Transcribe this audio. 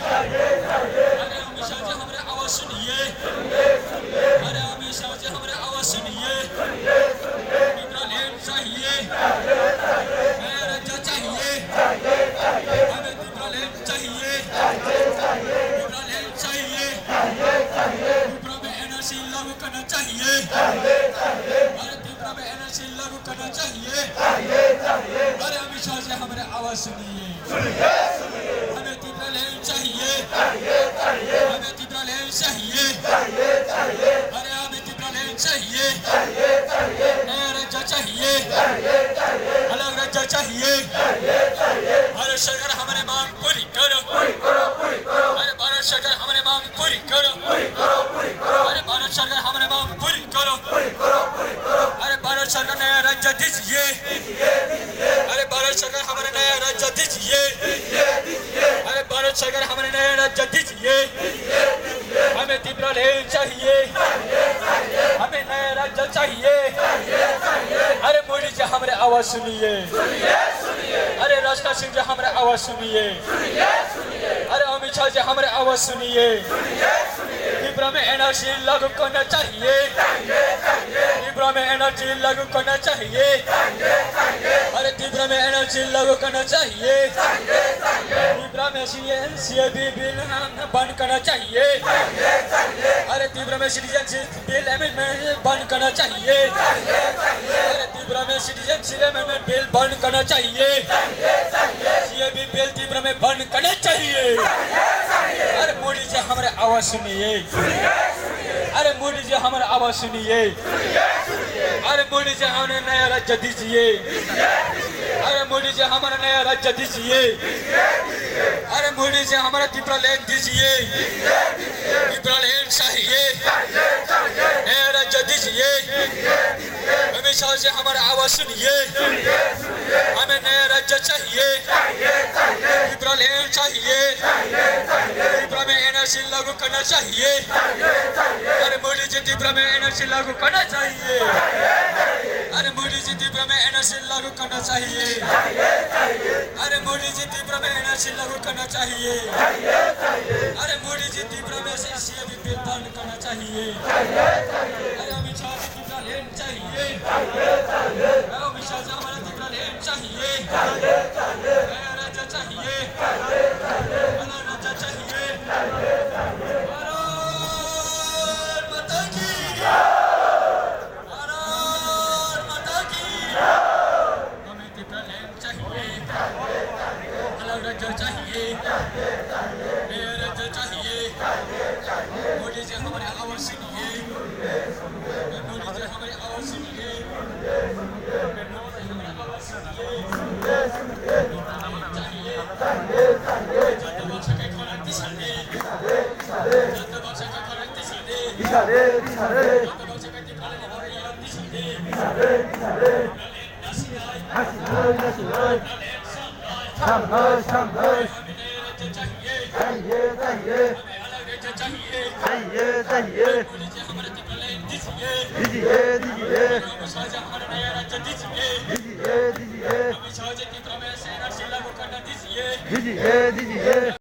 अरे अमित शाह जी हमारे आवाज सुनिए, अरे अमित शाह जी हमारे आवाज सुनिए। इब्राहिम चाहिए, नया राज्य चाहिए, हमें इब्राहिम चाहिए, इब्राहिम चाहिए, त्रिपुरा में एनआरसी लागू करना चाहिए, अरे त्रिपुरा में एनआरसी लागू करना चाहिए। अरे अमित शाह जी हमारे आवाज सुनिए, हमें इब्राहिम चाहिए, हमें इब्राहिम चाहिए, अरे हमें इब्राहिम चाहिए, नया राज्य चाहिए, अलग राज्य चाहिए। अरे सरकार हमारे मांग पूरी करो, अरे भारत सरकार हमारे मांग पूरी करो, अरे भारत सरकार हमारे मांग पूरी करो, अरे भारत सरकार नया राज्य दीजिए, अरे भारत सरकार हमारे नया राज्य दीजिए, अरे भारत सरकार हमारे नया राज्य दीजिए। हमें त्रिपुरा चाहिए, हमें नया राज्य चाहिए। अरे मोदी जी हमारे आवाज सुनिए, अरे राजनाथ सिंह जी हमारे आवाज सुनिए, अरे अमित शाह जी हमारे आवाज सुनिए। त्रिपुरा में एनआरसी लागू करना चाहिए, त्रिपुरा में एनआरसी लागू करना चाहिए, अरे त्रिपुरा में एनआरसी लागू करना चाहिए। त्रिपुरा में सीएबी बिल बंद करना चाहिए, अरे त्रिपुरा में सिटीजनशिप बिल अमेंडमेंट बंद करना चाहिए, अरे त्रिपुरा में सिटीजनशिप अमेंडमेंट बिल बंद करना चाहिए, सीएबी बिल त्रिपुरा में बंद करना चाहिए। अरे मोदी जी हमारे आवाज सुनिए, अरे मोदी जी हमारे आवाज सुनिए, अरे मोदी जी हमें नया राज्य दीजिए, अरे मोदी जी हमारा नया राज्य दीजिए, अरे मोदी जी हमारा त्रिपुरा लैंड दीजिए, त्रिपुरा लैंड चाहिए, नया राज्य दीजिए। अमित शाह जी हमारा आवाज सुनिए, हमें नया राज्य चाहिए, त्रिपुरा लैंड चाहिए, त्रिपुरा में एनआरसी लागू करना चाहिए, अरे मोदी जी त्रिपुरा में एनआरसी लागू करना चाहिए, अरे मोदी जी त्रिपुरा में एनआरसी लागू करना चाहिए, अरे मोदी जी त्रिपुरा में एनआरसी लागू करना चाहिए, अरे मोदी जी त्रिपुरा में सीएबी बिल बंद करना चाहिए। अरे अमित शाह जी त्रिपुरा लैंड चाहिए, अमित शाह जी हमारा त्रिपुरा लैंड चाहिए, नया राज्य चाहिए, अलग राज्य चाहिए। भारत माता की, भारत माता की। हमें त्रिपुरा लैंड चाहिए, अलग राज्य चाहिए, नया राज्य चाहिए। मोदी जी हमारे आवाज सुनिए, मोदी जी हमारे आवाज सुनिए, मोदी जी हमारे आवाज सुनिए। चाहिए जनता बक्सा के क्रांति साधे, जनता बक्सा का क्रांति साधे, जनता बक्सा का क्रांति साधे।